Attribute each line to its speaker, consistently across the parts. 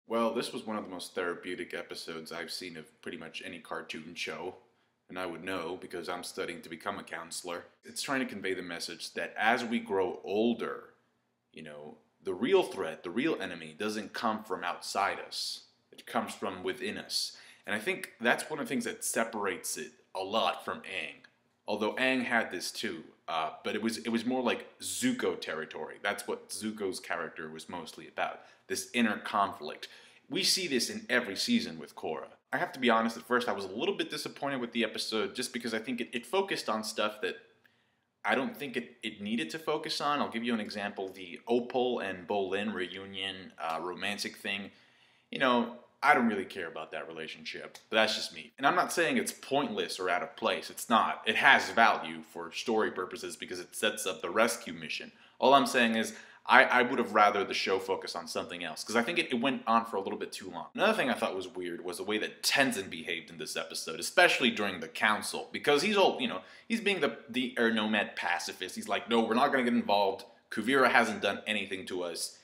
Speaker 1: Well, this was one of the most therapeutic episodes I've seen of pretty much any cartoon show. And I would know because I'm studying to become a counselor. It's trying to convey the message that as we grow older, the real threat, the real enemy doesn't come from outside us. It comes from within us. And I think that's one of the things that separates it a lot from Aang. Although Aang had this too, but it was more like Zuko territory. That's what Zuko's character was mostly about. This inner conflict. We see this in every season with Korra. I have to be honest, at first I was a little bit disappointed with the episode just because I think it focused on stuff that I don't think it needed to focus on. I'll give you an example. The Opal and Bolin reunion romantic thing. I don't really care about that relationship, but that's just me. And I'm not saying it's pointless or out of place. It's not. It has value for story purposes because it sets up the rescue mission. All I'm saying is I would have rather the show focus on something else because I think it went on for a little bit too long. Another thing I thought was weird was the way that Tenzin behaved in this episode, especially during the council, because he's all, he's being the air nomad pacifist. He's like, no, we're not going to get involved. Kuvira hasn't done anything to us.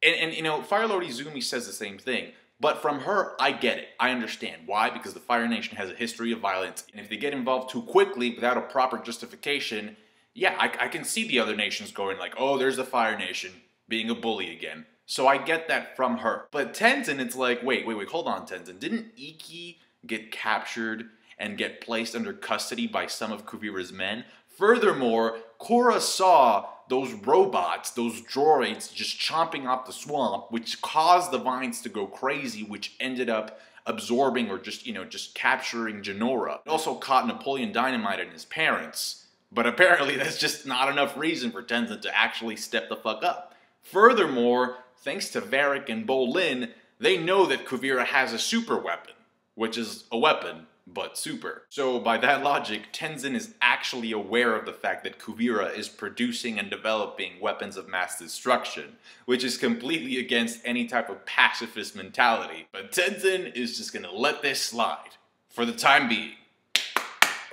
Speaker 1: And Fire Lord Izumi says the same thing. But from her, I get it. I understand. Why? Because the Fire Nation has a history of violence. And if they get involved too quickly without a proper justification, yeah, I can see the other nations going like, oh, there's the Fire Nation being a bully again. So I get that from her. But Tenzin, it's like, wait, hold on, Tenzin. Didn't Iki get captured and get placed under custody by some of Kuvira's men? Furthermore, Korra saw those robots, those droids, just chomping up the swamp, which caused the vines to go crazy, which ended up absorbing or just capturing Jinora. It also caught Napoleon Dynamite and his parents. But apparently that's just not enough reason for Tenzin to actually step the fuck up. Furthermore, thanks to Varrick and Bolin, they know that Kuvira has a super weapon, which is a weapon, but super. So by that logic, Tenzin is actually aware of the fact that Kuvira is producing and developing weapons of mass destruction, which is completely against any type of pacifist mentality. But Tenzin is just gonna let this slide, for the time being.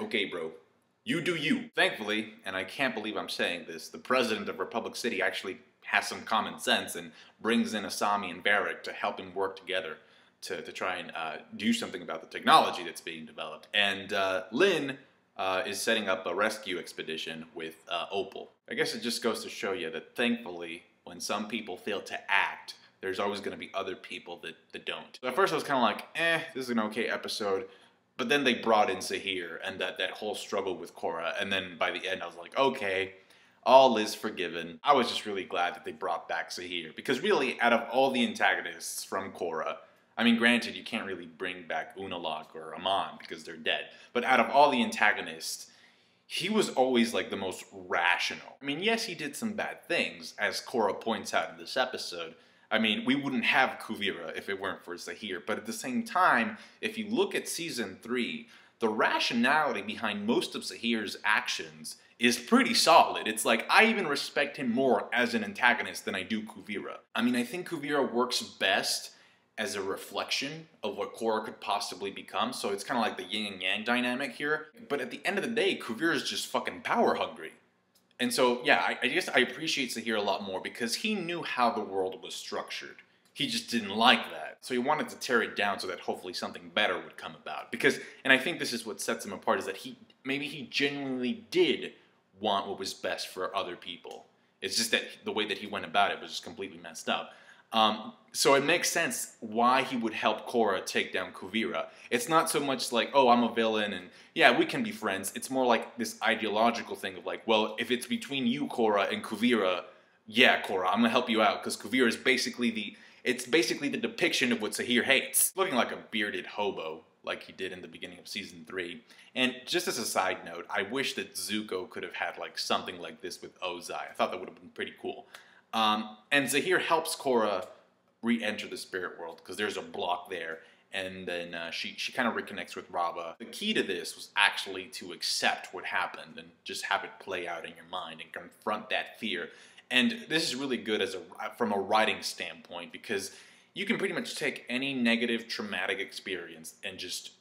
Speaker 1: Okay, bro. You do you. Thankfully, and I can't believe I'm saying this, the president of Republic City actually has some common sense and brings in Asami and Varrick to help him work together to try and do something about the technology that's being developed. And Lin is setting up a rescue expedition with Opal. I guess it just goes to show you that thankfully, when some people fail to act, there's always going to be other people that don't. So at first I was kind of like, this is an okay episode. But then they brought in Zaheer and that whole struggle with Korra. And then by the end I was like, okay, all is forgiven. I was just really glad that they brought back Zaheer. Because really, out of all the antagonists from Korra, I mean, granted, you can't really bring back Unalaq or Amon because they're dead. But out of all the antagonists, he was always like the most rational. I mean, yes, he did some bad things, as Korra points out in this episode. I mean, we wouldn't have Kuvira if it weren't for Zaheer. But at the same time, if you look at Season 3, the rationality behind most of Zaheer's actions is pretty solid. It's like, I even respect him more as an antagonist than I do Kuvira. I mean, I think Kuvira works best as a reflection of what Korra could possibly become. So it's kind of like the yin and yang dynamic here. But at the end of the day, Kuvira is just fucking power hungry. And so, yeah, I guess I appreciate Zaheer a lot more because he knew how the world was structured. He just didn't like that. So he wanted to tear it down so that hopefully something better would come about. Because, and I think this is what sets him apart, is that maybe he genuinely did want what was best for other people. It's just that the way that he went about it was just completely messed up. So it makes sense why he would help Korra take down Kuvira. It's not so much like, oh, I'm a villain and yeah, we can be friends. It's more like this ideological thing of like, well, if it's between you, Korra, and Kuvira, yeah, Korra, I'm gonna help you out because Kuvira is basically the depiction of what Zaheer hates. Looking like a bearded hobo, like he did in the beginning of Season 3. And just as a side note, I wish that Zuko could have had like something like this with Ozai. I thought that would have been pretty cool. And Zaheer helps Korra re-enter the spirit world because there's a block there. And then she kind of reconnects with Raba. The key to this was actually to accept what happened and just have it play out in your mind and confront that fear. And this is really good from a writing standpoint because you can pretty much take any negative traumatic experience and just,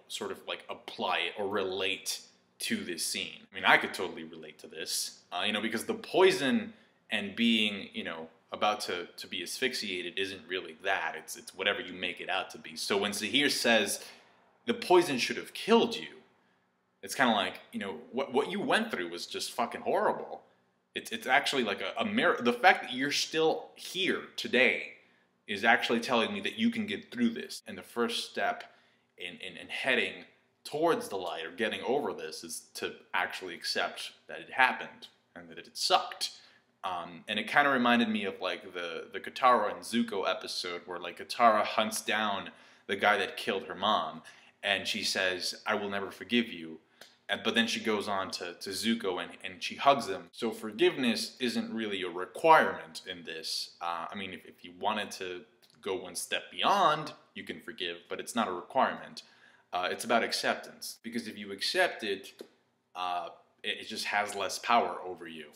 Speaker 1: sort of like apply it or relate to this scene. I mean, I could totally relate to this, because the poison and being, about to be asphyxiated isn't really that. It's whatever you make it out to be. So when Zaheer says the poison should have killed you, it's kind of like, you know, what you went through was just fucking horrible. It's actually like a mirror. The fact that you're still here today is actually telling me that you can get through this. And the first step in heading towards the light or getting over this is to actually accept that it happened and that it sucked. And it kind of reminded me of like the Katara and Zuko episode where like Katara hunts down the guy that killed her mom, and she says, "I will never forgive you." But then she goes on to Zuko and she hugs him. So forgiveness isn't really a requirement in this. I mean, if you wanted to go one step beyond, you can forgive, but it's not a requirement. It's about acceptance. Because if you accept it, it just has less power over you.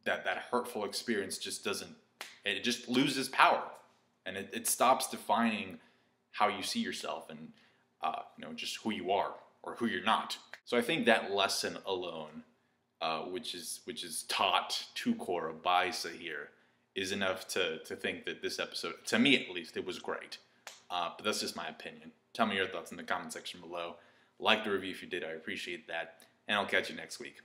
Speaker 1: That hurtful experience just doesn't, it just loses power. And it stops defining how you see yourself and, you know, just who you are or who you're not. So I think that lesson alone, which is taught to Korra by Zaheer, is enough to think that this episode, to me at least, it was great. But that's just my opinion. Tell me your thoughts in the comment section below. Like the review if you did, I appreciate that. And I'll catch you next week.